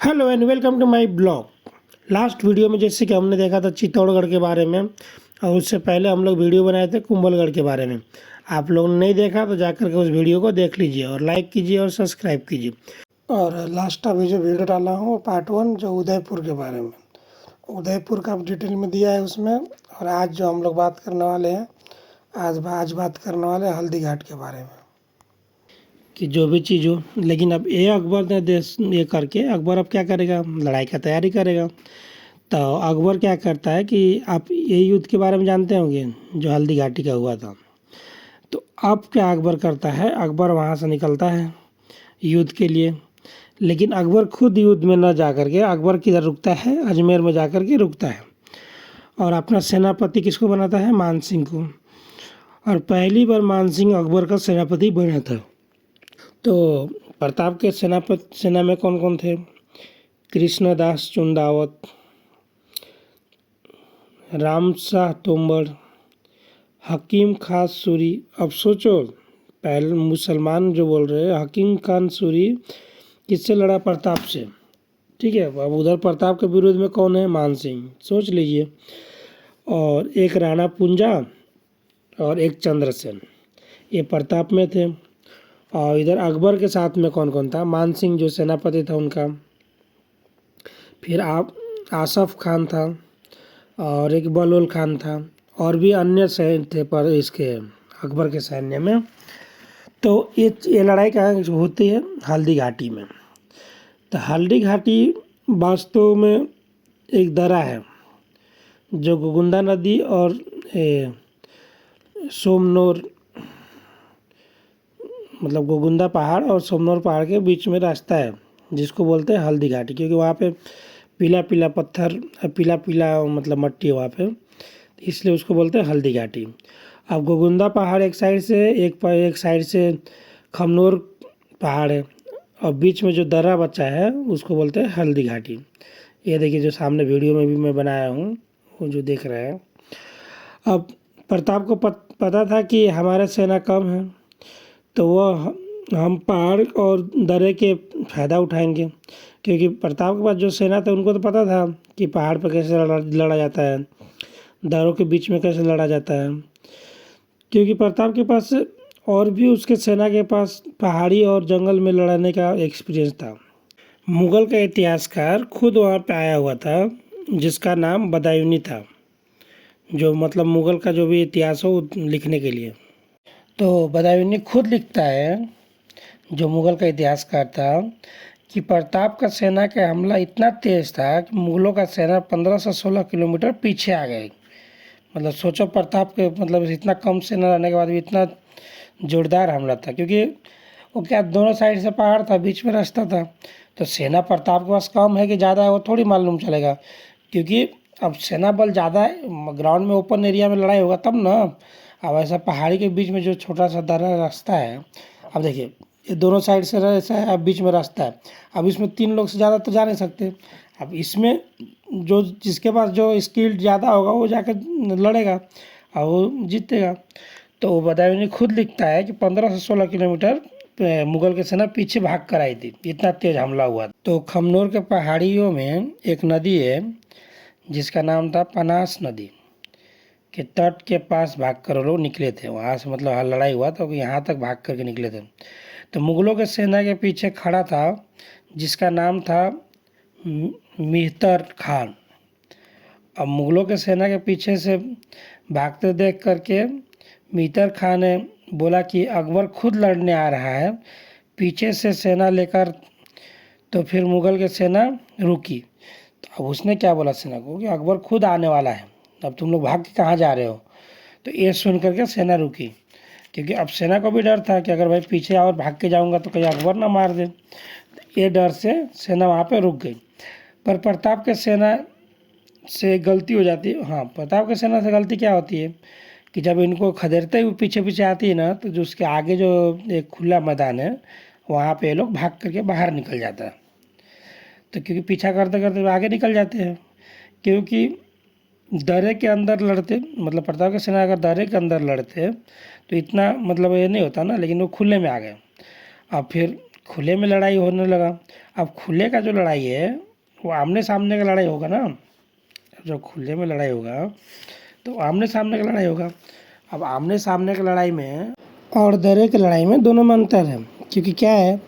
Hello and welcome to my blog. Last video में जैसे कि हमने देखा था चित्तौड़गढ़ के बारे में, और उससे पहले हम लोग वीडियो बनाए थे कुंभलगढ़ के बारे में। आप लोगों ने नहीं देखा तो जाकर के उस वीडियो को देख लीजिए और लाइक कीजिए और सब्सक्राइब कीजिए। और लास्ट अभी जो वीडियो डाला हूँ वो पार्ट 1 जो उदयपुर के बारे में, उदयपुर का डिटेल में दिया है उसमें। और आज जो हम लोग बात करने वाले हैं, आज बात करने वाले हैं हल्दी घाट के बारे में कि जो भी चीज़ हो। लेकिन अब ये अकबर ने देश ये करके अकबर अब क्या करेगा, लड़ाई का तैयारी करेगा। तो अकबर क्या करता है कि आप ये युद्ध के बारे में जानते होंगे जो हल्दी घाटी का हुआ था। तो अब क्या अकबर करता है, अकबर वहाँ से निकलता है युद्ध के लिए। लेकिन अकबर खुद युद्ध में न जा कर के अकबर किधर रुकता है, अजमेर में जा कर के रुकता है। और अपना सेनापति किसको बनाता है, मान सिंह को। और पहली बार मान सिंह अकबर का सेनापति बना था। तो प्रताप के सेना में कौन कौन थे, कृष्णदास चुंदावत, रामशाह तोमर, हकीम खान सूरी। अब सोचो, पहले मुसलमान जो बोल रहे हैं, हकीम खान सूरी किससे लड़ा, प्रताप से। ठीक है, अब उधर प्रताप के विरोध में कौन है, मान सिंह, सोच लीजिए। और एक राणा पुंजा और एक चंद्रसेन, ये प्रताप में थे। और इधर अकबर के साथ में कौन कौन था, मान सिंह जो सेनापति था उनका, फिर आप आसफ खान था और एक बलोल खान था, और भी अन्य सैन्य थे पर इसके अकबर के सैन्य में। तो ये लड़ाई कहाँ होती है, हल्दी घाटी में। तो हल्दी घाटी वास्तव में एक दर्रा है जो गोगुंदा नदी और सोमनौर, मतलब गोगुंदा पहाड़ और सोमनौर पहाड़ के बीच में रास्ता है, जिसको बोलते हैं हल्दी घाटी। क्योंकि वहाँ पे पीला पीला पत्थर, पीला पीला मतलब मट्टी है वहाँ पे, इसलिए उसको बोलते हैं हल्दी घाटी। अब गोगुंदा पहाड़ एक साइड से, एक साइड से खमनोर पहाड़ है, और बीच में जो दर्रा बचा है उसको बोलते हैं हल्दी घाटी। ये देखिए जो सामने वीडियो में भी मैं बनाया हूँ, वो जो देख रहे हैं। अब प्रताप को पता था कि हमारा सेना कम है, तो वह हम पहाड़ और दर्रे के फ़ायदा उठाएंगे। क्योंकि प्रताप के पास जो सेना था उनको तो पता था कि पहाड़ पर कैसे लड़ा जाता है, दर्रों के बीच में कैसे लड़ा जाता है। क्योंकि प्रताप के पास और भी उसके सेना के पास पहाड़ी और जंगल में लड़ने का एक्सपीरियंस था। मुग़ल का इतिहासकार खुद वहाँ पे आया हुआ था, जिसका नाम बदायूनी था, जो मतलब मुग़ल का जो भी इतिहास हो लिखने के लिए। तो बदायूनी खुद लिखता है, जो मुग़ल का इतिहासकार था, कि प्रताप का सेना का हमला इतना तेज़ था कि मुग़लों का सेना 15 से 16 किलोमीटर पीछे आ गए। मतलब सोचो, प्रताप के मतलब इतना कम सेना रहने के बाद भी इतना जोरदार हमला था। क्योंकि वो क्या, दोनों साइड से पहाड़ था, बीच में रास्ता था। तो सेना प्रताप के पास कम है कि ज़्यादा है वो थोड़ी मालूम चलेगा। क्योंकि अब सेना बल ज़्यादा है, ग्राउंड में ओपन एरिया में लड़ाई होगा तब ना। अब ऐसा पहाड़ी के बीच में जो छोटा सा दर्रा रास्ता है, अब देखिए ये दोनों साइड से ऐसा है, अब बीच में रास्ता है। अब इसमें 3 लोग से ज़्यादा तो जा नहीं सकते। अब इसमें जो जिसके पास जो स्किल ज़्यादा होगा वो जाकर लड़ेगा और वो जीतेगा। तो बदायूनी खुद लिखता है कि 15 से 16 किलोमीटर मुग़ल की सेना पीछे भाग कर आई थी, इतना तेज़ हमला हुआ। तो खमनोर के पहाड़ियों में एक नदी है जिसका नाम था पनास नदी, के तट के पास भागकर वो लोग निकले थे। वहाँ से मतलब लड़ाई हुआ तो यहाँ तक भाग करके निकले थे। तो मुग़लों के सेना के पीछे खड़ा था जिसका नाम था मेहतर खान। अब मुग़लों के सेना के पीछे से भागते देख करके मेहतर खान ने बोला कि अकबर खुद लड़ने आ रहा है पीछे से सेना लेकर। तो फिर मुग़ल की सेना रुकी। तो अब उसने क्या बोला सेना को कि अकबर खुद आने वाला है, अब तुम लोग भाग के कहाँ जा रहे हो। तो ये सुन करके सेना रुकी। क्योंकि अब सेना को भी डर था कि अगर भाई पीछे और भाग के जाऊंगा तो कहीं अकबर ना मार दे। ये डर से सेना वहाँ पे रुक गई। पर प्रताप के सेना से गलती हो जाती है। हाँ, प्रताप के सेना से गलती क्या होती है कि जब इनको खदेड़ते हुए पीछे पीछे आती है ना, तो जो उसके आगे जो एक खुला मैदान है वहाँ पे ये लोग भाग करके बाहर निकल जाता है। तो क्योंकि पीछा करते करते आगे निकल जाते हैं, क्योंकि दर्रे के अंदर लड़ते, मतलब प्रताप की सेना अगर दर्रे के अंदर लड़ते तो इतना मतलब ये नहीं होता ना, लेकिन वो खुले में आ गए। अब फिर खुले में लड़ाई होने लगा। अब खुले का जो लड़ाई है वो आमने सामने का लड़ाई होगा ना। जो खुले में लड़ाई होगा तो आमने सामने का लड़ाई होगा। अब आमने सामने की लड़ाई में और दरे की लड़ाई में दोनों में अंतर है, क्योंकि क्या है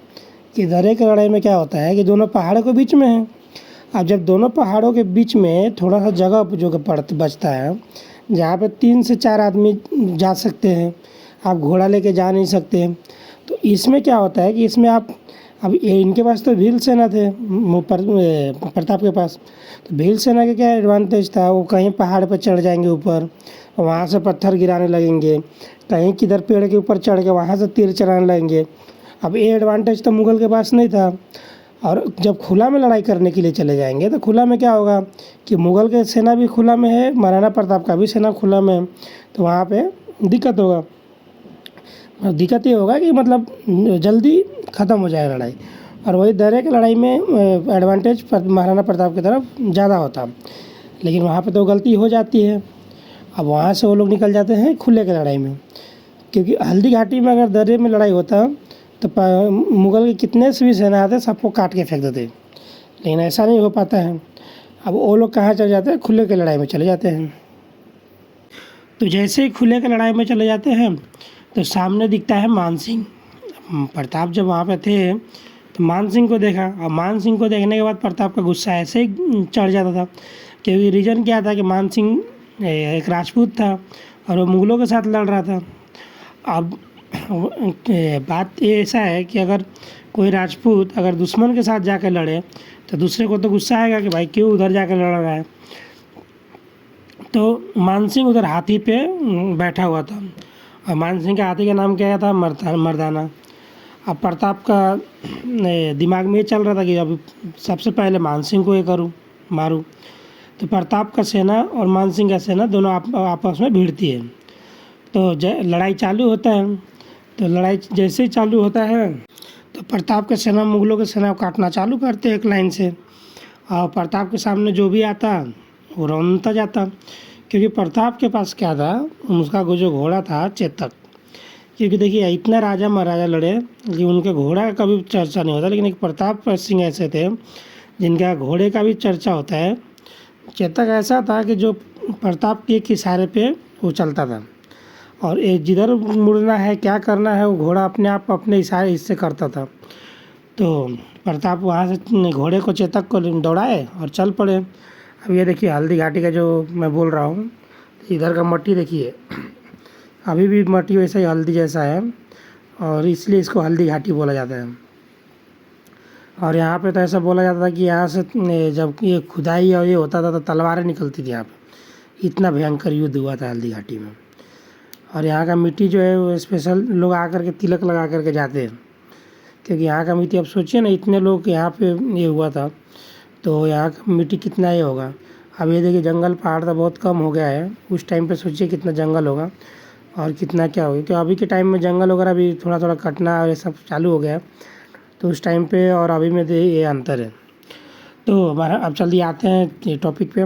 कि दरे की लड़ाई में क्या होता है कि दोनों पहाड़ों के बीच में है। अब जब दोनों पहाड़ों के बीच में थोड़ा सा जगह जो बचता है, जहाँ पे 3 से 4 आदमी जा सकते हैं, आप घोड़ा लेके जा नहीं सकते। तो इसमें क्या होता है कि इसमें आप अब इनके पास तो भील सेना थे प्रताप के पास। तो भील सेना का क्या एडवांटेज था, वो कहीं पहाड़ पर चढ़ जाएंगे ऊपर, वहाँ से पत्थर गिराने लगेंगे, कहीं किधर पेड़ के ऊपर चढ़ के वहाँ से तीर चलाने लगेंगे। अब ये एडवांटेज तो मुग़ल के पास नहीं था। और जब खुला में लड़ाई करने के लिए चले जाएंगे तो खुला में क्या होगा कि मुग़ल के सेना भी खुला में है, महाराणा प्रताप का भी सेना खुला में है, तो वहाँ पे दिक्कत होगा। दिक्कत ये होगा कि मतलब जल्दी ख़त्म हो जाए लड़ाई। और वही दर्रे की लड़ाई में एडवांटेज महाराणा प्रताप की तरफ ज़्यादा होता, लेकिन वहाँ पे तो गलती हो जाती है। अब वहाँ से वो लोग निकल जाते हैं खुले की लड़ाई में, क्योंकि हल्दी घाटी में अगर दर्रे में लड़ाई होता तो मुग़ल के कितने से भी सेना आते सबको काट के फेंक देते, लेकिन ऐसा नहीं हो पाता है। अब वो लोग कहाँ चले जाते हैं, खुले की लड़ाई में चले जाते हैं। तो जैसे ही खुले की लड़ाई में चले जाते हैं तो सामने दिखता है मान सिंह। प्रताप जब वहाँ पे थे तो मान सिंह को देखा, और मान सिंह को देखने के बाद प्रताप का गुस्सा ऐसे ही चढ़ जाता था, क्योंकि रीज़न क्या था कि मान सिंह एक राजपूत था और वो मुग़लों के साथ लड़ रहा था। अब बात ये ऐसा है कि अगर कोई राजपूत अगर दुश्मन के साथ जाकर लड़े तो दूसरे को तो गुस्सा आएगा कि भाई क्यों उधर जाकर लड़ रहा है। तो मान सिंह उधर हाथी पे बैठा हुआ था, और मान सिंह के हाथी का नाम क्या था, मर्दाना। अब प्रताप का दिमाग में ये चल रहा था कि अब सबसे पहले मान सिंह को ये करूँ, मारूँ। तो प्रताप का सेना और मान सिंह का सेना दोनों आपस में भिड़ती है। तो लड़ाई चालू होता है। तो लड़ाई जैसे ही चालू होता है तो प्रताप के सेना मुग़लों के सेना को काटना चालू करते एक लाइन से, और प्रताप के सामने जो भी आता वो रौंदता जाता। क्योंकि प्रताप के पास क्या था, उसका जो घोड़ा था चेतक। क्योंकि देखिए इतना राजा महाराजा लड़े कि उनके घोड़ा का कभी चर्चा नहीं होता, लेकिन एक प्रताप सिंह ऐसे थे जिनका घोड़े का भी चर्चा होता है। चेतक ऐसा था कि जो प्रताप के एक इशारे पे वो चलता था, और जिधर मुड़ना है क्या करना है वो घोड़ा अपने आप अपने इशारे इससे करता था। तो प्रताप वहाँ से घोड़े को चेतक को दौड़ाए और चल पड़े। अब ये देखिए हल्दी घाटी का जो मैं बोल रहा हूँ, इधर का मट्टी देखिए अभी भी मट्टी वैसा ही हल्दी जैसा है, और इसलिए इसको हल्दी घाटी बोला जाता है। और यहाँ पे तो ऐसा बोला जाता था कि यहाँ से जब ये खुदाई और ये होता था तो तलवारें निकलती थी यहाँ पे। इतना भयंकर युद्ध हुआ था हल्दी घाटी में। और यहाँ का मिट्टी जो है वो स्पेशल लोग आकर के तिलक लगा करके जाते हैं, क्योंकि यहाँ का मिट्टी अब सोचिए ना, इतने लोग यहाँ पे ये हुआ था तो यहाँ का मिट्टी कितना ये होगा। अब ये देखिए जंगल पहाड़ तो बहुत कम हो गया है, उस टाइम पे सोचिए कितना जंगल होगा और कितना क्या होगा। क्योंकि अभी के टाइम में जंगल वगैरह भी थोड़ा थोड़ा कटना और ये सब चालू हो गया है, तो उस टाइम पे और अभी में ये अंतर है। तो हमारा अब जल्दी आते हैं टॉपिक पे।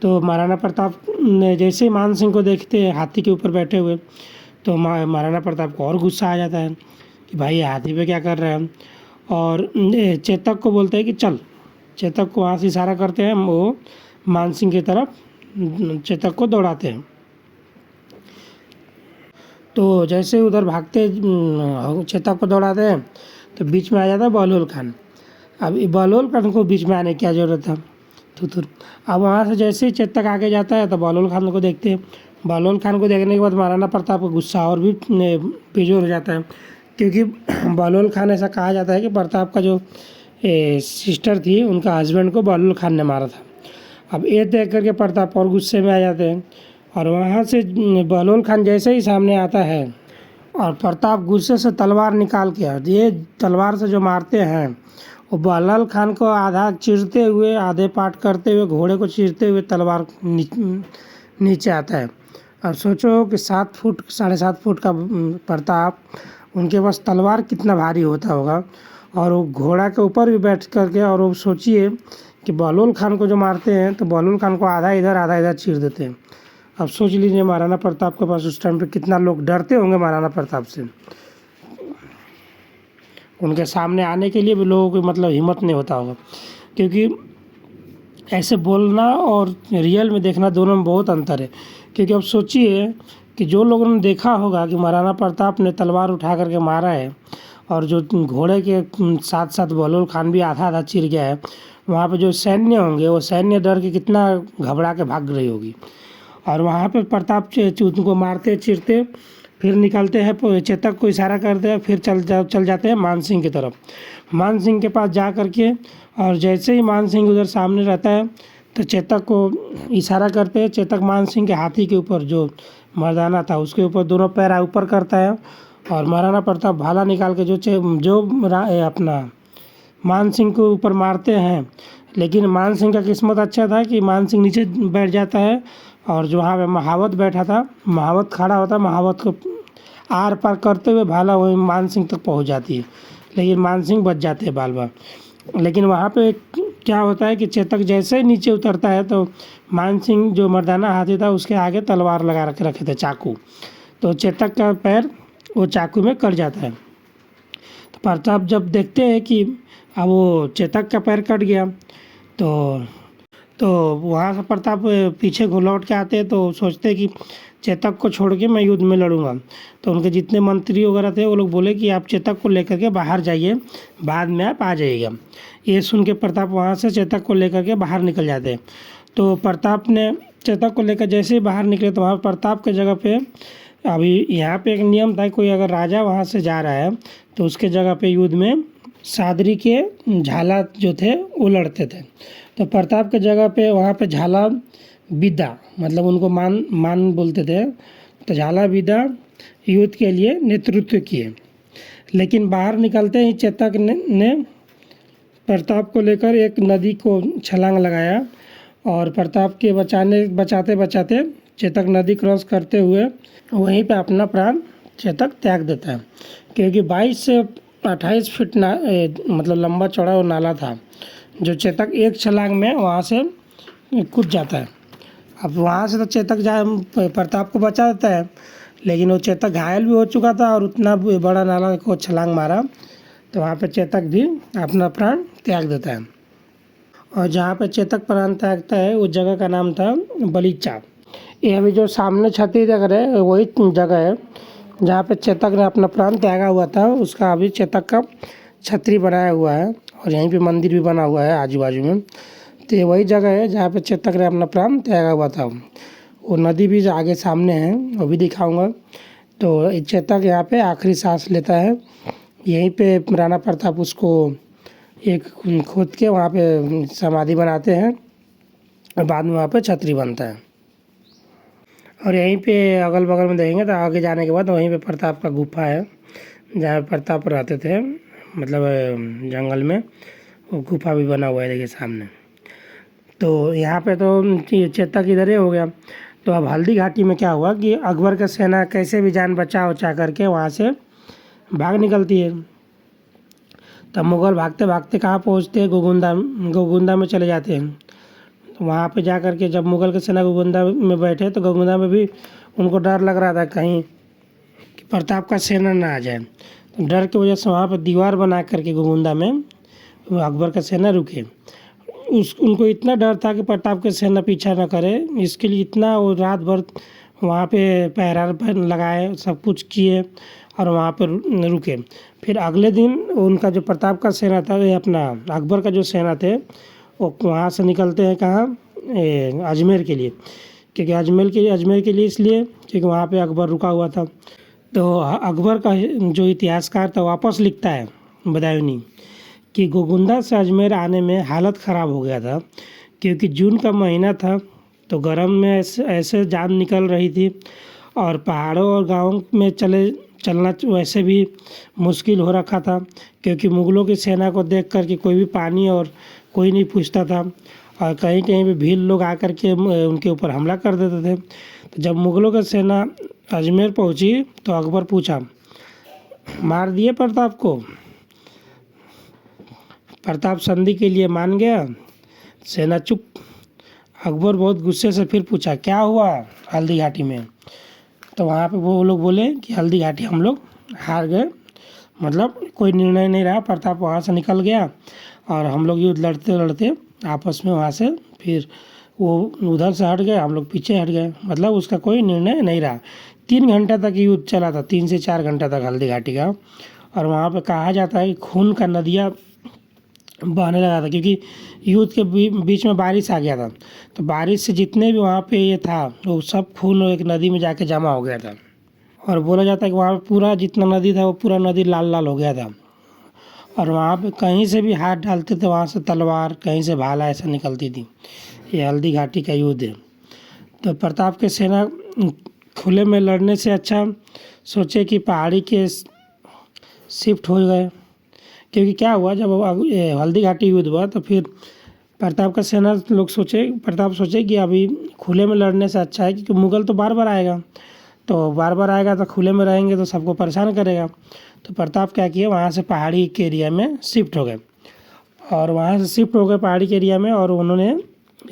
तो महाराणा प्रताप ने जैसे ही मान सिंह को देखते हैं हाथी के ऊपर बैठे हुए, तो महाराणा प्रताप को और गुस्सा आ जाता है कि भाई ये हाथी पे क्या कर रहे हैं। और चेतक को बोलते हैं कि चल, चेतक को वहाँ से इशारा करते हैं, वो मान सिंह की तरफ चेतक को दौड़ाते हैं। तो जैसे उधर भागते चेतक को दौड़ाते हैं तो बीच में आ जाता है बहलोल खान। अब बहलोल खान को बीच में आने की क्या ज़रूरत था, थुथुर। अब वहाँ से जैसे ही चेतक आगे जाता है तो बहलोल खान को देखते हैं। बहलोल खान को देखने के बाद महाराणा प्रताप का गुस्सा और भी बेजोर हो जाता है, क्योंकि बहलोल खान ऐसा कहा जाता है कि प्रताप का जो सिस्टर थी उनका हस्बैंड को बहलोल खान ने मारा था। अब ये देख करके प्रताप और गुस्से में आ जाते हैं, और वहाँ से बहलोल खान जैसे ही सामने आता है और प्रताप गुस्से से तलवार निकाल के, ये तलवार से जो मारते हैं वो बहलोल खान को आधा चीरते हुए, आधे पाट करते हुए, घोड़े को चीरते हुए तलवार नीचे आता है। अब सोचो कि 7 फुट 7.5 फुट का प्रताप, उनके पास तलवार कितना भारी होता होगा, और वो घोड़ा के ऊपर भी बैठ करके, और वो सोचिए कि बहलोल खान को जो मारते हैं तो बहलोल खान को आधा इधर चीर देते हैं। अब सोच लीजिए महाराणा प्रताप के पास उस टाइम पे कितना लोग डरते होंगे महाराणा प्रताप से। उनके सामने आने के लिए भी लोगों को मतलब हिम्मत नहीं होता होगा, क्योंकि ऐसे बोलना और रियल में देखना दोनों में बहुत अंतर है। क्योंकि अब सोचिए कि जो लोगों ने देखा होगा कि महाराणा प्रताप ने तलवार उठा करके मारा है और जो घोड़े के साथ साथ बहलोल खान भी आधा आधा चिर गया है, वहाँ पे जो सैन्य होंगे वो सैन्य डर के कितना घबरा के भाग रही होगी। और वहाँ पे प्रताप उनको मारते चीरते फिर निकलते हैं, चेतक को इशारा करते हैं, फिर चल जाते हैं मान सिंह की तरफ। मान सिंह के पास जा करके और जैसे ही मान सिंह उधर सामने रहता है तो चेतक को इशारा करते हैं। चेतक मान सिंह के हाथी के ऊपर जो मर्दाना था उसके ऊपर दोनों पैर ऊपर करता है और महाराणा प्रताप भाला निकाल के जो अपना मान सिंह के ऊपर मारते हैं। लेकिन मान सिंह का किस्मत अच्छा था कि मान सिंह नीचे बैठ जाता है और जो वहाँ पे महावत बैठा था, महावत खड़ा होता, महावत को आर पार करते हुए भाला वही मान सिंह तक पहुँच जाती है, लेकिन मान सिंह बच जाते हैं बाल बाल। लेकिन वहाँ पे क्या होता है कि चेतक जैसे ही नीचे उतरता है तो मान सिंह जो मर्दाना हाथी था उसके आगे तलवार लगा रखे थे, चाकू, तो चेतक का पैर वो चाकू में कट जाता है। तो प्रताप जब देखते हैं कि अब वो चेतक का पैर कट गया तो वहाँ से प्रताप पीछे को लौट के आते हैं, तो सोचते हैं कि चेतक को छोड़ के मैं युद्ध में लड़ूंगा। तो उनके जितने मंत्री वगैरह थे वो लोग बोले कि आप चेतक को लेकर के बाहर जाइए, बाद में आप आ जाइएगा। ये सुन के प्रताप वहाँ से चेतक को लेकर के बाहर निकल जाते हैं। तो प्रताप ने चेतक को लेकर जैसे ही बाहर निकले तो वहाँ प्रताप के जगह पे अभी यहाँ पे एक नियम था, कोई अगर राजा वहाँ से जा रहा है तो उसके जगह पे युद्ध में सादरी के झाला जो थे वो लड़ते थे। तो प्रताप के जगह पे वहाँ पे झाला विदा मतलब उनको मान बोलते थे, तो झाला विदा युद्ध के लिए नेतृत्व किए। लेकिन बाहर निकलते ही चेतक ने प्रताप को लेकर एक नदी को छलांग लगाया और प्रताप के बचाते बचाते चेतक नदी क्रॉस करते हुए वहीं पे अपना प्राण चेतक त्याग देता है। क्योंकि 22 से 28 फीट मतलब लंबा चौड़ा वो नाला था, जो चेतक एक छलांग में वहाँ से कूद जाता है। अब वहाँ से तो चेतक प्रताप को बचा देता है, लेकिन वो चेतक घायल भी हो चुका था और उतना बड़ा नाला को छलांग मारा तो वहाँ पे चेतक भी अपना प्राण त्याग देता है। और जहाँ पे चेतक प्राण त्यागता है उस जगह का नाम था बलीचा। ये अभी जो सामने छतरी देख रहे हैं वही जगह है जहाँ पे चेतक ने अपना प्राण त्यागा हुआ था। उसका अभी चेतक का छतरी बनाया हुआ है और यहीं पे मंदिर भी बना हुआ है आजू बाजू में। तो ये वही जगह है जहाँ पे चेतक ने अपना प्राण त्यागा हुआ था। वो नदी भी आगे सामने है, वो भी दिखाऊंगा। तो चेतक यहाँ पे आखिरी सांस लेता है, यहीं पे राणा प्रताप उसको एक खोद के वहाँ पे समाधि बनाते हैं और बाद में वहाँ पे छतरी बनता है। और यहीं पे अगल बगल में देखेंगे तो आगे जाने के बाद वहीं पे प्रताप का गुफा है जहाँ प्रताप रहते थे, मतलब जंगल में वो गुफा भी बना हुआ है, देखिए सामने। तो यहाँ पे तो चेतक इधर ही हो गया। तो अब हल्दी घाटी में क्या हुआ कि अकबर का सेना कैसे भी जान बचा करके वहाँ से भाग निकलती है। तब मुग़ल भागते भागते कहाँ पहुँचते हैं, गोगुंदा में चले जाते हैं। वहाँ पे जा कर के जब मुग़ल की सेना गोगुंदा में बैठे तो गोगुंदा में भी उनको डर लग रहा था कहीं कि प्रताप का सेना ना आ जाए। तो डर की वजह से वहाँ पर दीवार बना करके गोगुंदा में अकबर का सेना रुके। उनको इतना डर था कि प्रताप की सेना पीछा ना करे, इसके लिए इतना वो रात भर वहाँ पे पहरा लगाए, सब कुछ किए और वहाँ पर रुके। फिर अगले दिन उनका जो प्रताप का सेना था, ये अपना अकबर का जो सेना थे, वो वहाँ से निकलते हैं कहाँ, अजमेर के लिए। क्योंकि अजमेर के लिए इसलिए क्योंकि वहाँ पे अकबर रुका हुआ था। तो अकबर का जो इतिहासकार था वापस लिखता है बदायूनी कि गोगुंदा से अजमेर आने में हालत ख़राब हो गया था, क्योंकि जून का महीना था तो गर्म में ऐसे जान निकल रही थी और पहाड़ों और गाँव में चलना वैसे भी मुश्किल हो रखा था, क्योंकि मुग़लों की सेना को देख कर के कोई भी पानी और कोई नहीं पूछता था और कहीं कहीं भी भील लोग आकर के उनके ऊपर हमला कर देते थे। तो जब मुग़लों की सेना अजमेर पहुंची तो अकबर पूछा, मार दिए प्रताप को? प्रताप संधि के लिए मान गया, सेना चुप। अकबर बहुत गुस्से से फिर पूछा, क्या हुआ हल्दी घाटी में? तो वहाँ पे वो लोग बोले कि हल्दी घाटी हम लोग हार गए, मतलब कोई निर्णय नहीं रहा, प्रताप वहाँ से निकल गया और हम लोग युद्ध लड़ते लड़ते आपस में वहाँ से फिर वो उधर से हट गए, हम लोग पीछे हट गए, मतलब उसका कोई निर्णय नहीं रहा। 3 घंटा तक युद्ध चला था, 3 से 4 घंटा तक हल्दी घाटी का। और वहाँ पे कहा जाता है कि खून का नदियाँ बहने लगा था, क्योंकि युद्ध के बीच में बारिश आ गया था। तो बारिश से जितने भी वहाँ पे ये था वो सब खून एक नदी में जाके जमा हो गया था। और बोला जाता है कि वहाँ पे पूरा जितना नदी था वो पूरा नदी लाल लाल हो गया था। और वहाँ पे कहीं से भी हाथ डालते थे वहाँ से तलवार, कहीं से भाला ऐसा निकलती थी। ये हल्दी घाटी का युद्ध है। तो प्रताप के सेना खुले में लड़ने से अच्छा सोचे कि पहाड़ी के शिफ्ट हो गए। क्योंकि क्या हुआ, जब हल्दी घाटी युद्ध हुआ तो फिर प्रताप सोचे कि अभी खुले में लड़ने से अच्छा है, क्योंकि मुगल तो बार बार आएगा, तो खुले में रहेंगे तो सबको परेशान करेगा। तो प्रताप क्या किए, वहाँ से पहाड़ी के एरिया में शिफ्ट हो गए। और वहाँ से शिफ्ट हो गए पहाड़ी के एरिया में, और उन्होंने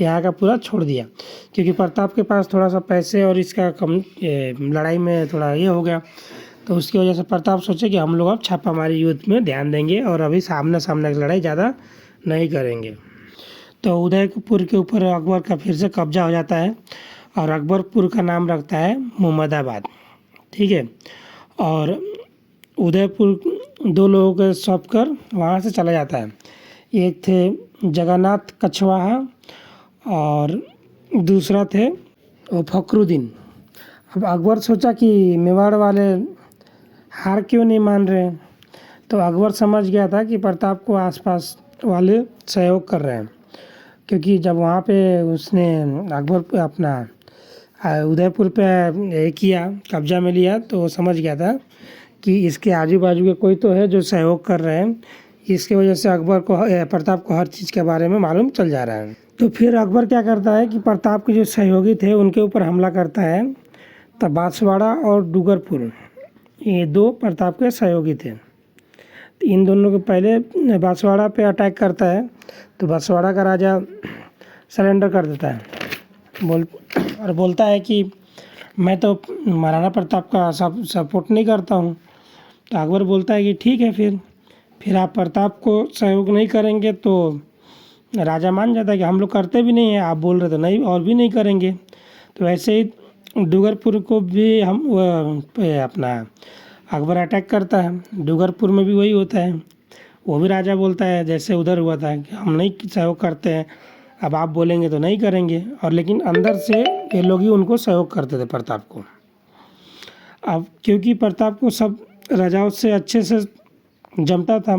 यहाँ का पूरा छोड़ दिया, क्योंकि प्रताप के पास थोड़ा सा पैसे और इसका कम लड़ाई में थोड़ा ये हो गया। तो उसकी वजह से प्रताप सोचे कि हम लोग अब छापामारी युद्ध में ध्यान देंगे और अभी सामने सामने की लड़ाई ज़्यादा नहीं करेंगे। तो उदयपुर के ऊपर अकबर का फिर से कब्जा हो जाता है और अकबरपुर का नाम रखता है मोहम्मदाबाद। ठीक है। और उदयपुर 2 लोगों के सौंप कर वहाँ से चला जाता है। एक थे जगन्नाथ कछवाहा और दूसरा थे वो फखरुद्दीन। अब अकबर सोचा कि मेवाड़ वाले हार क्यों नहीं मान रहे, तो अकबर समझ गया था कि प्रताप को आसपास वाले सहयोग कर रहे हैं। क्योंकि जब वहाँ पे उसने अकबर अपना उदयपुर पे ये किया, कब्जा में लिया, तो वो समझ गया था कि इसके आजू बाजू के कोई तो है जो सहयोग कर रहे हैं। इसकी वजह से प्रताप को हर चीज़ के बारे में मालूम चल जा रहा है। तो फिर अकबर क्या करता है कि प्रताप के जो सहयोगी थे उनके ऊपर हमला करता है। तब बांसवाड़ा और डूंगरपुर, ये 2 प्रताप के सहयोगी थे। तो इन दोनों को पहले बांसवाड़ा पे अटैक करता है, तो बांसवाड़ा का राजा सरेंडर कर देता है, बोलता है कि मैं तो महाराणा प्रताप का सपोर्ट नहीं करता हूँ। तो अकबर बोलता है कि ठीक है, फिर आप प्रताप को सहयोग नहीं करेंगे। तो राजा मान जाता है कि हम लोग करते भी नहीं हैं, आप बोल रहे तो नहीं, और भी नहीं करेंगे। तो ऐसे ही डूंगरपुर को भी अपना अकबर अटैक करता है। डूंगरपुर में भी वही होता है, वो भी राजा बोलता है जैसे उधर हुआ था कि हम नहीं सहयोग करते हैं, अब आप बोलेंगे तो नहीं करेंगे। और लेकिन अंदर से ये लोग ही उनको सहयोग करते थे प्रताप को। अब क्योंकि प्रताप को सब राजाओं से अच्छे से जमता था,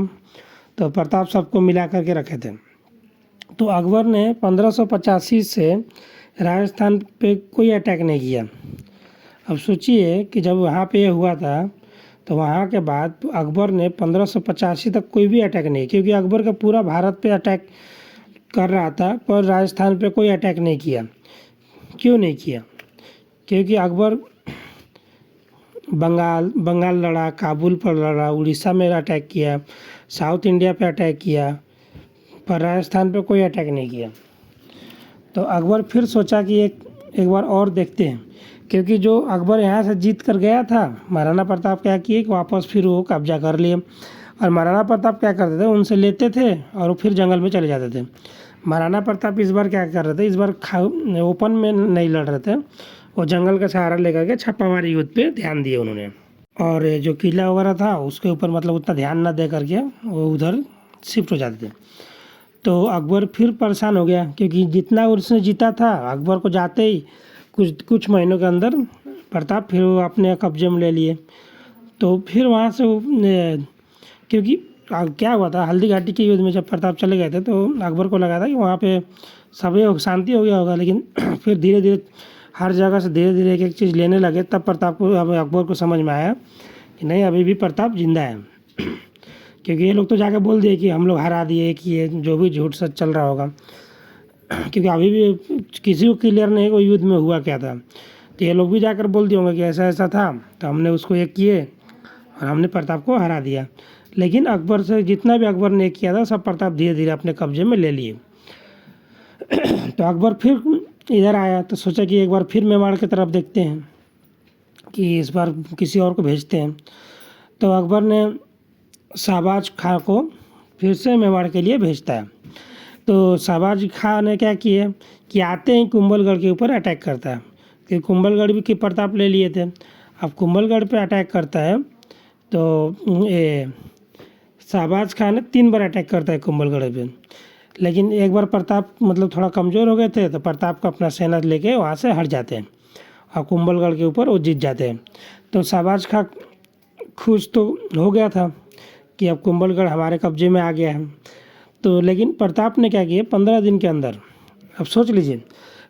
तो प्रताप सबको मिला करके रखे थे। तो अकबर ने 1585 से राजस्थान पे कोई अटैक नहीं किया। अब सोचिए कि जब वहाँ पे ये हुआ था, तो वहाँ के बाद अकबर ने 1585 तक कोई भी अटैक नहीं, क्योंकि अकबर का पूरा भारत पे अटैक कर रहा था, पर राजस्थान पे कोई अटैक नहीं किया। क्यों नहीं किया? क्योंकि अकबर बंगाल लड़ा, काबुल पर लड़ा, उड़ीसा में अटैक किया, साउथ इंडिया पे अटैक किया, पर राजस्थान पे कोई अटैक नहीं किया। तो अकबर फिर सोचा कि एक बार और देखते हैं, क्योंकि जो अकबर यहाँ से जीत कर गया था, महाराणा प्रताप क्या किए कि वापस फिर वो कब्जा कर लिए। और महाराणा प्रताप क्या करते थे, उनसे लेते थे और वो फिर जंगल में चले जाते थे। महाराणा प्रताप इस बार क्या कर रहे थे, इस बार ओपन में नहीं लड़ रहे थे, वो जंगल का सहारा लेकर के छापामारी युद्ध पे ध्यान दिए उन्होंने। और जो किला वगैरह था उसके ऊपर मतलब उतना ध्यान न दे करके वो उधर शिफ्ट हो जाते थे। तो अकबर फिर परेशान हो गया, क्योंकि जितना उसने जीता था, अकबर को जाते ही कुछ महीनों के अंदर प्रताप फिर वो अपने कब्जे में ले लिए। तो फिर वहाँ से क्योंकि क्या हुआ था, हल्दी घाटी के युद्ध में जब प्रताप चले गए थे, तो अकबर को लगा था कि वहाँ पे सब शांति हो गया होगा। लेकिन फिर धीरे धीरे हर जगह से धीरे धीरे एक चीज़ लेने लगे, तब अकबर को समझ में आया कि नहीं, अभी भी प्रताप जिंदा है। क्योंकि ये लोग तो जाकर बोल दिए कि हम लोग हरा दिए, कि ये जो भी झूठ सच चल रहा होगा। क्योंकि अभी भी किसी को क्लियर नहीं कोई युद्ध में हुआ क्या था। तो ये लोग भी जाकर बोल दिए होंगे कि ऐसा ऐसा था, तो हमने उसको एक किए और हमने प्रताप को हरा दिया। लेकिन अकबर से जितना भी अकबर ने किया था, सब प्रताप धीरे धीरे अपने कब्जे में ले लिए। तो अकबर फिर इधर आया, तो सोचा कि एक बार फिर मेवाड़ की तरफ देखते हैं, कि इस बार किसी और को भेजते हैं। तो अकबर ने शाहबाज खां को फिर से मेवाड़ के लिए भेजता है। तो शाहबाज खां ने क्या किया कि आते ही कुंभलगढ़ के ऊपर अटैक करता है, कि कुंभलगढ़ भी की प्रताप ले लिए थे। अब कुंभलगढ़ पे अटैक करता है तो ये शाहबाज खां ने 3 बार अटैक करता है कुंभलगढ़ पे, लेकिन एक बार प्रताप मतलब थोड़ा कमज़ोर हो गए थे तो प्रताप का अपना सेना लेके वहाँ से हट जाते हैं और कुंभलगढ़ के ऊपर वो जीत जाते हैं। तो शाहबाज खां खुश तो हो गया था कि अब कुंभलगढ़ हमारे कब्जे में आ गया है। तो लेकिन प्रताप ने क्या किया 15 दिन के अंदर, अब सोच लीजिए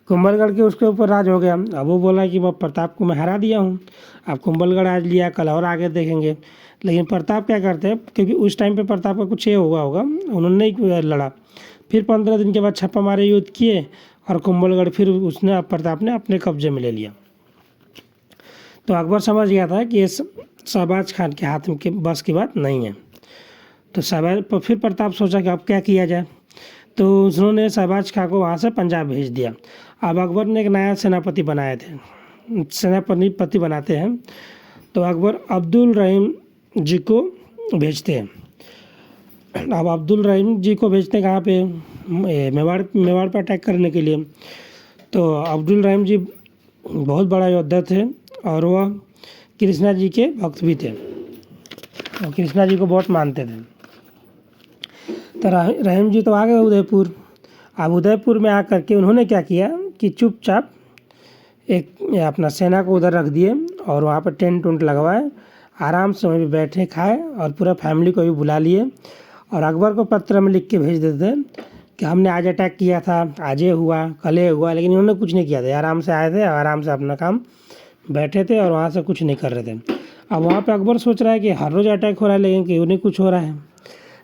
कुंभलगढ़ के उसके ऊपर राज हो गया। अब वो बोला कि मैं प्रताप को मैं हरा दिया हूँ, अब कुंभलगढ़ आज लिया, कल और आगे देखेंगे। लेकिन प्रताप क्या करते हैं, क्योंकि उस टाइम पे प्रताप का कुछ ये हुआ होगा, उन्होंने नहीं लड़ा। फिर 15 दिन के बाद छापामारी युद्ध किए और कुंभलगढ़ फिर उसने प्रताप ने अपने कब्जे में ले लिया। तो अकबर समझ गया था कि ये शाहबाज खान के हाथ में के बस की बात नहीं है। तो फिर प्रताप सोचा कि अब क्या किया जाए। तो उन्होंने शाहबाज खां को वहाँ से पंजाब भेज दिया। अब अकबर ने एक नया सेनापति बनाए थे, सेनापति बनाते हैं। तो अकबर अब्दुल रहीम जी को भेजते हैं। अब अब्दुल रहीम जी को भेजते हैं कहाँ पे, मेवाड़ पर अटैक करने के लिए। तो अब्दुल रहीम जी बहुत बड़ा योद्धा थे और वह कृष्णा जी के भक्त भी थे और कृष्णा जी को बहुत मानते थे। तो रहीम जी तो आ गए उदयपुर। अब उदयपुर में आकर के उन्होंने क्या किया कि चुपचाप एक अपना सेना को उधर रख दिए और वहाँ पर टेंट उंट लगवाए, आराम से वहीं पे बैठे खाए और पूरा फैमिली को भी बुला लिए और अकबर को पत्र में लिख के भेज देते कि हमने आज अटैक किया था, आज ये हुआ, कल ये हुआ। लेकिन इन्होंने कुछ नहीं किया था, आराम से आए थे, आराम से अपना काम बैठे थे और वहाँ से कुछ नहीं कर रहे थे। अब वहाँ पे अकबर सोच रहा है कि हर रोज़ अटैक हो रहा है लेकिन क्यों नहीं कुछ हो रहा है।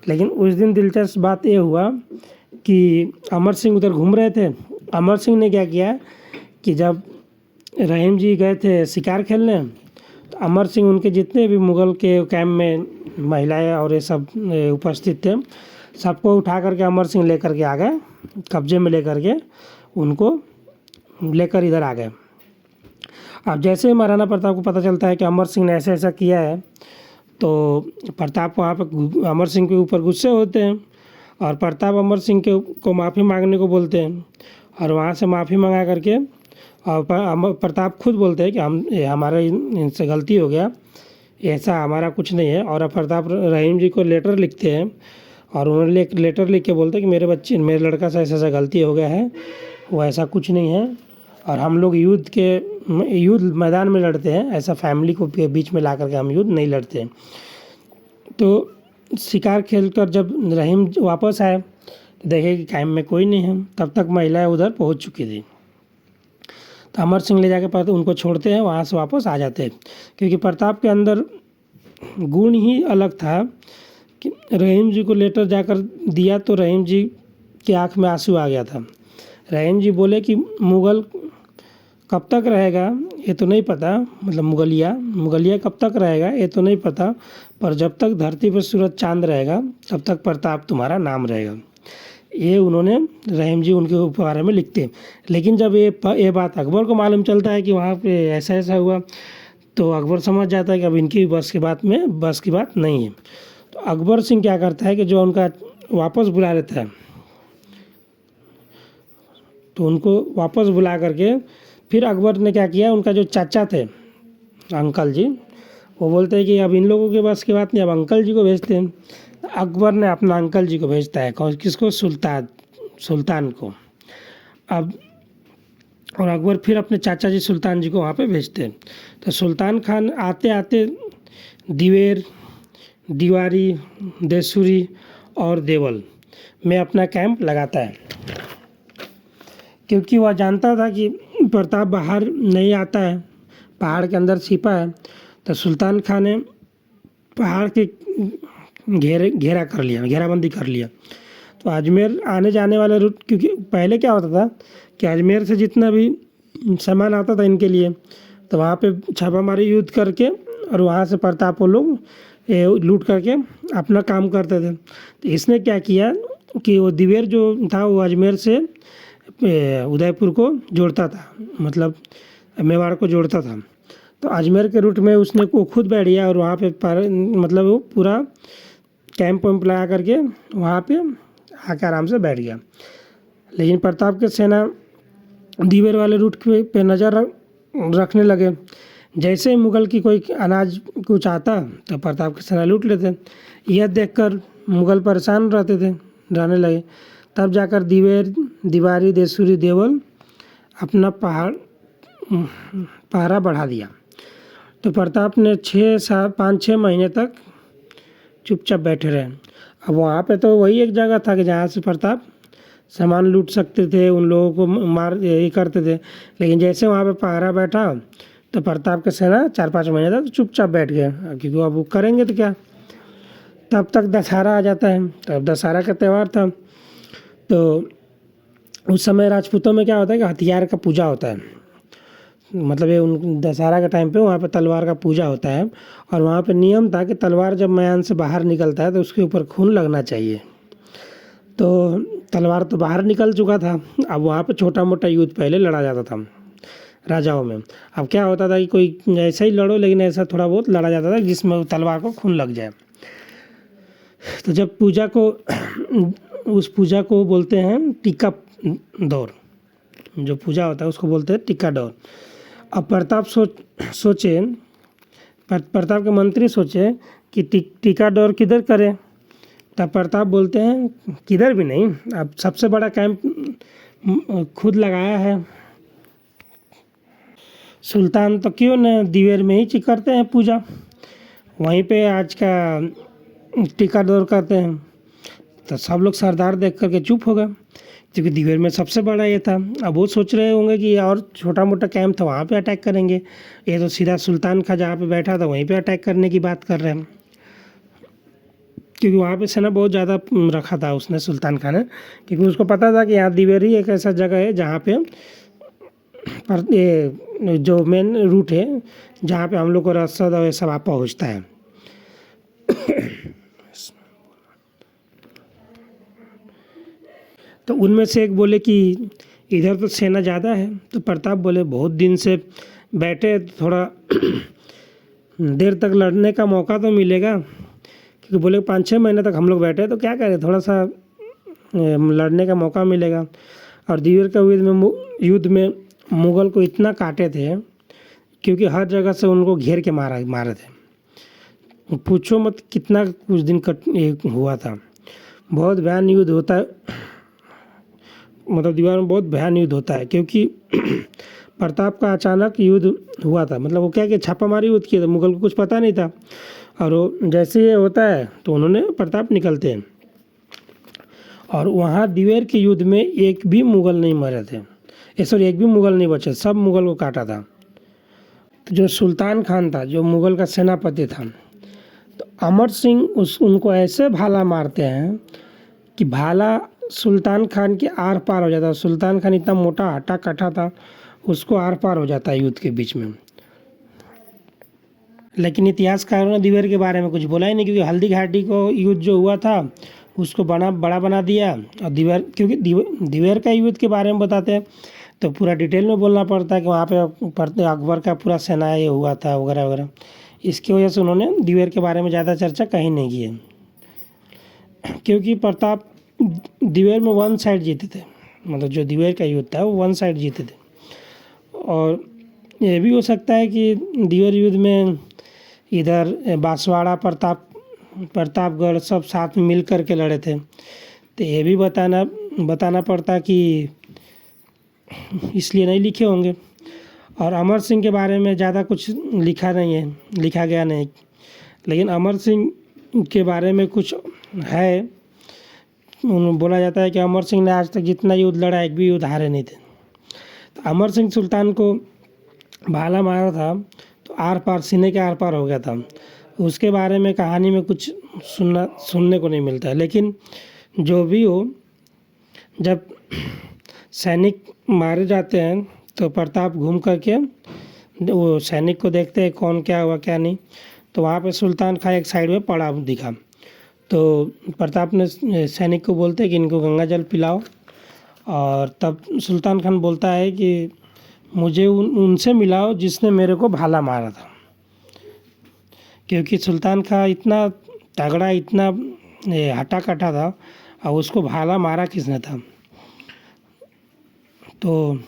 लेकिन उस दिन दिलचस्प बात ये हुआ कि अमर सिंह उधर घूम रहे थे। अमर सिंह ने क्या किया कि जब रहीम जी गए थे शिकार खेलने, तो अमर सिंह उनके जितने भी मुग़ल के कैंप में महिलाएं और ये सब उपस्थित थे, सबको उठा करके अमर सिंह लेकर के आ गए, कब्जे में लेकर के उनको लेकर इधर आ गए। अब जैसे ही महाराणा प्रताप को पता चलता है कि अमर सिंह ने ऐसा ऐसा किया है, तो प्रताप वहाँ पर अमर सिंह के ऊपर गुस्से होते हैं और प्रताप अमर सिंह को माफ़ी मांगने को बोलते हैं और वहाँ से माफ़ी मंगा करके और प्रताप खुद बोलते हैं कि हमारे इनसे गलती हो गया, ऐसा हमारा कुछ नहीं है। और प्रताप रहीम जी को लेटर लिखते हैं और उन्होंने लेटर लिख के बोलते हैं कि मेरे लड़का से ऐसा ऐसा गलती हो गया है, वो ऐसा कुछ नहीं है और हम लोग युद्ध मैदान में लड़ते हैं, ऐसा फैमिली को के बीच में ला करके हम युद्ध नहीं लड़ते हैं। तो शिकार खेलकर जब रहीम वापस आए तो देखे कि कैंप में कोई नहीं है, तब तक महिलाएं उधर पहुंच चुकी थी। तो अमर सिंह ले जाके पर उनको छोड़ते हैं, वहाँ से वापस आ जाते हैं। क्योंकि प्रताप के अंदर गुण ही अलग था कि रहीम जी को लेटर जाकर दिया तो रहीम जी की आँख में आंसू आ गया था। रहीम जी बोले कि मुग़ल कब तक रहेगा ये तो नहीं पता, मतलब मुगलिया कब तक रहेगा ये तो नहीं पता, पर जब तक धरती पर सूरज चांद रहेगा तब तक प्रताप तुम्हारा नाम रहेगा। ये उन्होंने रहीम जी उनके बारे में लिखते। लेकिन जब ये बात अकबर को मालूम चलता है कि वहाँ पे ऐसा ऐसा हुआ, तो अकबर समझ जाता है कि अब इनकी बस की बात नहीं है। तो अकबर सिंह क्या करता है कि जो उनका वापस बुला लेता है, तो उनको वापस बुला करके फिर अकबर ने क्या किया, उनका जो चाचा थे अंकल जी, वो बोलते हैं कि अब इन लोगों के बस की बात नहीं, अब अंकल जी को भेजते हैं। अकबर ने अपना अंकल जी को भेजता है, किसको, सुल्तान को। अब और अकबर फिर अपने चाचा जी सुल्तान जी को वहाँ पे भेजते हैं। तो सुल्तान खान आते आते दिवेर, दीवारी, देसूरी और देवल में अपना कैंप लगाता है, क्योंकि वह जानता था कि प्रताप बाहर नहीं आता है, पहाड़ के अंदर छिपा है। तो सुल्तान खान ने पहाड़ के घेराबंदी कर लिया। तो अजमेर आने जाने वाला रूट, क्योंकि पहले क्या होता था कि अजमेर से जितना भी सामान आता था इनके लिए, तो वहाँ पे छापामारी युद्ध करके और वहाँ से प्रताप वो लोग लूट करके अपना काम करते थे। तो इसने क्या किया कि वो दिवेर जो था वो अजमेर से उदयपुर को जोड़ता था, मतलब मेवाड़ को जोड़ता था। तो अजमेर के रूट में उसने को खुद बैठ गया और वहाँ पे मतलब वो पूरा कैंप वैम्प लगा करके वहाँ पे आके आराम से बैठ गया। लेकिन प्रताप की सेना दिवेर वाले रूट पे नज़र रखने लगे। जैसे ही मुगल की कोई अनाज कुछ आता तो प्रताप की सेना लूट लेते। यह देखकर मुगल परेशान रहने लगे। तब जाकर दिवेर, दिवारी, देसूरी, देवल अपना पहरा बढ़ा दिया। तो प्रताप ने 5-6 महीने तक चुपचाप बैठे रहे। अब वहाँ पे तो वही एक जगह था कि जहाँ से प्रताप सामान लूट सकते थे, उन लोगों को मार यही करते थे। लेकिन जैसे वहाँ पे पहरा बैठा तो प्रताप के सेना 4-5 महीने तक चुपचाप बैठ गए, क्योंकि अब वो करेंगे तो क्या। तब तक दशहरा आ जाता है। तब दशहरा का त्यौहार था। तो उस समय राजपूतों में क्या होता है कि हथियार का पूजा होता है। मतलब ये उन दशहरा के टाइम पे वहाँ पे तलवार का पूजा होता है। और वहाँ पे नियम था कि तलवार जब मैदान से बाहर निकलता है तो उसके ऊपर खून लगना चाहिए। तो तलवार तो बाहर निकल चुका था। अब वहाँ पे छोटा मोटा युद्ध पहले लड़ा जाता था राजाओं में। अब क्या होता था कि कोई ऐसा ही लड़ो, लेकिन ऐसा थोड़ा बहुत लड़ा जाता था जिसमें तलवार को खून लग जाए। तो जब पूजा को उस पूजा को बोलते हैं टीका दौर। जो पूजा होता है उसको बोलते हैं टीका दौर। अब प्रताप के मंत्री सोचे कि टीका दौर किधर करें। तब प्रताप बोलते हैं किधर भी नहीं, अब सबसे बड़ा कैंप खुद लगाया है सुल्तान, तो क्यों न दिवेर में ही करते हैं पूजा, वहीं पे आज का टीका दौर करते हैं। तो सब लोग सरदार देख करके चुप हो गए, क्योंकि दिवेर में सबसे बड़ा ये था। अब वो सोच रहे होंगे कि और छोटा मोटा कैंप था वहाँ पे अटैक करेंगे, ये तो सीधा सुल्तान का जहाँ पे बैठा था वहीं पे अटैक करने की बात कर रहे हैं। क्योंकि वहाँ पे सेना बहुत ज़्यादा रखा था उसने, सुल्तान खान ने, क्योंकि उसको पता था कि यहाँ दिवेर ही एक ऐसा जगह है जहाँ पे ये जो मेन रूट है जहाँ पे हम लोग को रसद और ये सब आप पहुँचता है। तो उनमें से एक बोले कि इधर तो सेना ज़्यादा है। तो प्रताप बोले बहुत दिन से बैठे, थोड़ा देर तक लड़ने का मौका तो मिलेगा, क्योंकि बोले 5-6 महीने तक हम लोग बैठे तो क्या करें, थोड़ा सा लड़ने का मौका मिलेगा। और दिवेर का युद्ध में मुग़ल को इतना काटे थे, क्योंकि हर जगह से उनको घेर के मारे थे। पूछो मत कितना कुछ दिन हुआ था। बहुत भयानक युद्ध होता है, मतलब दीवार में बहुत भयानक युद्ध होता है, क्योंकि प्रताप का अचानक युद्ध हुआ था। मतलब वो क्या कि छापामारी युद्ध किया था, मुग़ल को कुछ पता नहीं था। और वो जैसे ये होता है तो उन्होंने प्रताप निकलते हैं। और वहाँ दिवेर के युद्ध में एक भी मुग़ल नहीं मरे थे, एक भी मुग़ल नहीं बचे, सब मुग़ल को काटा था। तो जो सुल्तान खान था, जो मुग़ल का सेनापति था, तो अमर सिंह उनको ऐसे भाला मारते हैं कि भाला सुल्तान खान के आर पार हो जाता है। सुल्तान खान इतना मोटा हट्टा कट्टा था, उसको आर पार हो जाता है युद्ध के बीच में। लेकिन इतिहासकारों ने दिवेर के बारे में कुछ बोला ही नहीं, क्योंकि हल्दी घाटी को युद्ध जो हुआ था उसको बड़ा बना दिया। और क्योंकि दिवेर का युद्ध के बारे में बताते हैं तो पूरा डिटेल में बोलना पड़ता है कि वहाँ पे अकबर का पूरा सेना ये हुआ था वगैरह वगैरह। इसकी वजह से उन्होंने दिवेर के बारे में ज़्यादा चर्चा कहीं नहीं की है, क्योंकि प्रताप दिवेर में वन साइड जीते थे। मतलब जो दिवेर का युद्ध था वो वन साइड जीते थे। और ये भी हो सकता है कि दिवेर युद्ध में इधर बांसवाड़ा, प्रतापगढ़ सब साथ में मिल कर के लड़े थे। तो ये भी बताना पड़ता कि इसलिए नहीं लिखे होंगे। और अमर सिंह के बारे में ज़्यादा कुछ लिखा गया नहीं। लेकिन अमर सिंह के बारे में कुछ है, बोला जाता है कि अमर सिंह ने आज तक जितना युद्ध लड़ा एक भी युद्ध हारे नहीं थे। तो अमर सिंह सुल्तान को भाला मारा था तो आर पार, सीने के आर पार हो गया था। उसके बारे में कहानी में कुछ सुनने को नहीं मिलता है। लेकिन जो भी हो, जब सैनिक मारे जाते हैं तो प्रताप घूम करके वो सैनिक को देखते हैं कौन क्या हुआ क्या नहीं। तो वहाँ पे सुल्तान खान एक साइड में पड़ा दिखा। तो प्रताप ने सैनिक को बोलते हैं कि इनको गंगा जल पिलाओ। और तब सुल्तान खान बोलता है कि मुझे उनसे मिलाओ जिसने मेरे को भाला मारा था। क्योंकि सुल्तान खान इतना तगड़ा, इतना ये हटा कटा था और उसको भाला मारा किसने था। तो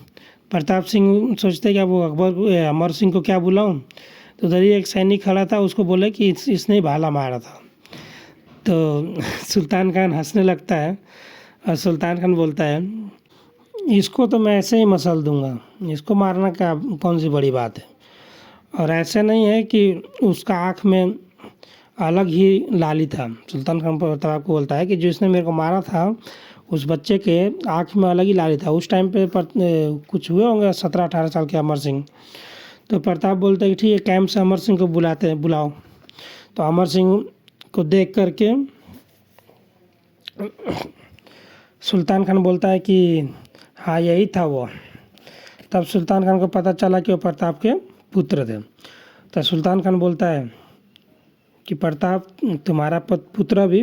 प्रताप सिंह सोचते क्या वो अमर सिंह को क्या बुलाऊं, तो उधर ही एक सैनिक खड़ा था, उसको बोले कि इसने ही भाला मारा था। तो सुल्तान खान हंसने लगता है और सुल्तान खान बोलता है इसको तो मैं ऐसे ही मसल दूंगा, इसको मारना क्या कौन सी बड़ी बात है। और ऐसा नहीं है कि उसका आँख में अलग ही लाली था। सुल्तान खान प्रताप को बोलता है कि जिसने मेरे को मारा था उस बच्चे के आँख में अलग ही लाली था। उस टाइम पे कुछ हुए होंगे 17-18 साल के अमर सिंह। तो प्रताप बोलते हैं कि ठीक है, कैंप से अमर सिंह को बुलाओ। तो अमर सिंह को देख करके सुल्तान खान बोलता है कि हाँ यही था वो। तब सुल्तान खान को पता चला कि वो प्रताप के पुत्र थे। तो सुल्तान खान बोलता है कि प्रताप तुम्हारा पुत्र भी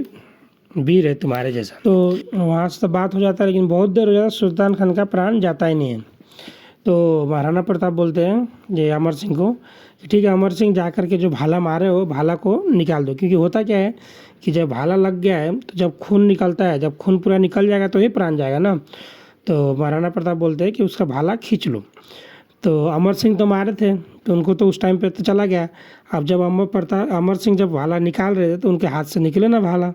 वीर है तुम्हारे जैसा। तो वहाँ से तो बात हो जाता है, लेकिन बहुत देर हो जाता है, सुल्तान खान का प्राण जाता ही नहीं है। तो महाराणा प्रताप बोलते हैं ये अमर सिंह को कि ठीक है अमर सिंह, जा कर के जो भाला मारे हो भाला को निकाल दो। क्योंकि होता क्या है कि जब भाला लग गया है तो जब खून निकलता है, जब खून पूरा निकल जाएगा तो ही प्राण जाएगा ना। तो महाराणा प्रताप बोलते हैं कि उसका भाला खींच लो। तो अमर सिंह तो मारे थे तो उनको तो उस टाइम पे तो चला गया। अब जब अमर सिंह जब भाला निकाल रहे थे तो उनके हाथ से निकले ना भाला।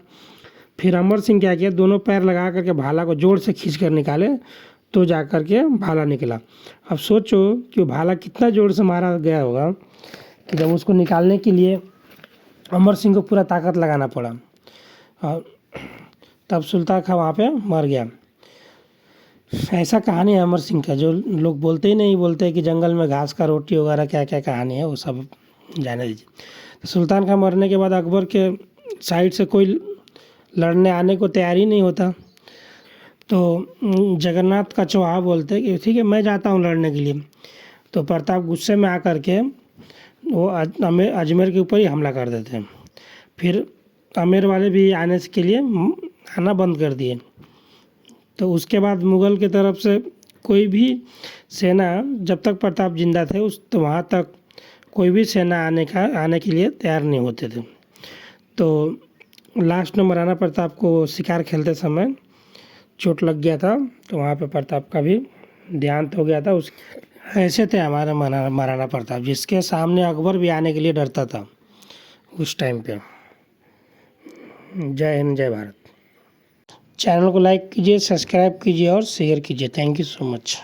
फिर अमर सिंह क्या किया, दोनों पैर लगा करके भाला को जोर से खींच कर निकाले तो जा कर के भाला निकला। अब सोचो कि वो भाला कितना जोर से मारा गया होगा कि जब उसको निकालने के लिए अमर सिंह को पूरा ताकत लगाना पड़ा। और तब सुल्तान खां वहाँ पे मर गया। ऐसा कहानी है अमर सिंह का, जो लोग बोलते ही नहीं बोलते कि जंगल में घास का रोटी वगैरह क्या क्या कहानी है वो सब जाने दीजिए। तो सुल्तान खां मरने के बाद अकबर के साइड से कोई लड़ने आने को तैयार ही नहीं होता। तो जगन्नाथ का चौहा बोलते हैं कि ठीक है मैं जाता हूँ लड़ने के लिए। तो प्रताप गुस्से में आकर के वो अजमेर के ऊपर ही हमला कर देते हैं। फिर आमेर वाले भी आने के लिए आना बंद कर दिए। तो उसके बाद मुग़ल की तरफ से कोई भी सेना, जब तक प्रताप जिंदा थे तो वहाँ तक कोई भी सेना आने के लिए तैयार नहीं होते थे। तो लास्ट में महाराणा प्रताप को शिकार खेलते समय चोट लग गया था, तो वहाँ पे प्रताप का भी देहांत हो गया था। ऐसे थे हमारे महाराणा प्रताप, जिसके सामने अकबर भी आने के लिए डरता था उस टाइम पे। जय हिंद, जय भारत। चैनल को लाइक कीजिए, सब्सक्राइब कीजिए और शेयर कीजिए। Thank you so much.